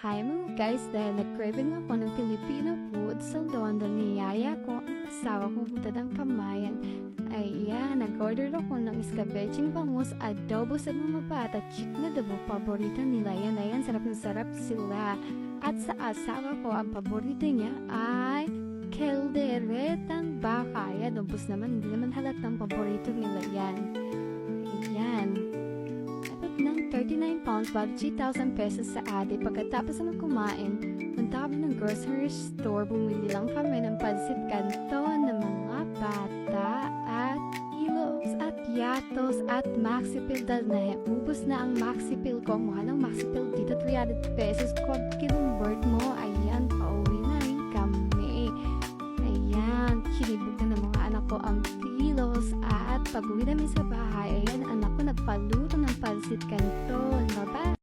Hi mga guys, dahil nag-craving ako ng Filipino food sa London, niyaya ko ang asawa ko punta ng Kamayan. Ayan, nag-order ako ng escabeching bangus, adobo sa mga bata, chicken adobo, paborito nila yan. Ayan, sarap na sarap sila. At sa asawa ko, ang paborito niya ay kelderetang baka. Ayan, ubos naman, hindi naman halatang paborito nila yan. Ayan. Ng 39 pounds, bali 3,000 pesos sa ate. Pagkatapos naman kumain, punta kami ng grocery store, bumili lang kami ng pansit canton ng mga bata at kilos at yatos at maxipil dahil naubos na ang maxipil ko. Mahal ang maxipil dito, 300 pesos. Kung kinumbert mo, ayan, pauwi na rin kami. Ayan, kinibog na ng mga anak ko ang kilos at pag-uwi namin sa bahay, ayan, anak ko nagpaluto ng pansit canton. Bye-bye!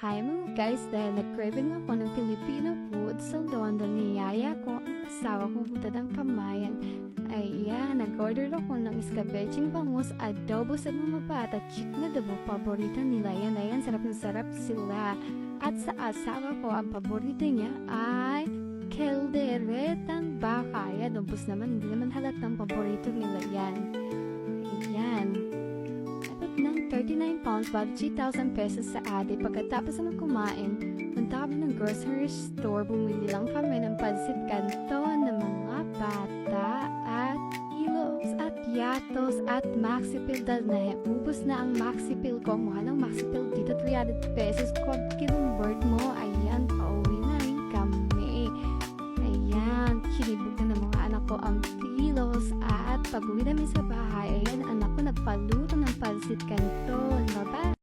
Hi mga guys, dahil nag-craving ako ng Filipino food sa London, niyaya ko ang asawa ko punta ng Kamayan. Ayan, nag-order ako ng escabeching bangus, adobo sa mga bata, chicken adobo, paborito nila yan. Ayan, sarap na sarap sila. At sa asawa ko, ang paborito niya ay kelderetang baka. Ayan, ubos naman, hindi naman halatang paborito nila yan. Ayan. Ng 39 pounds, bali 3,000 pesos sa ate. Pagkatapos naman kumain, punta kami ng grocery store, bumili lang kami ng pansit canton ng mga bata at kilos at yatos at maxipil dahil naubos na ang maxipil ko. Mahal ang maxipil dito, 300 pesos. Kung kinumbert mo, ayan, pauwi na rin kami. Ayan, kinibog na ng mga anak ko ang kilos at pag-uwi namin sa bahay, ayan, anak ko nagpaluto ng pansit canton. Bye-bye!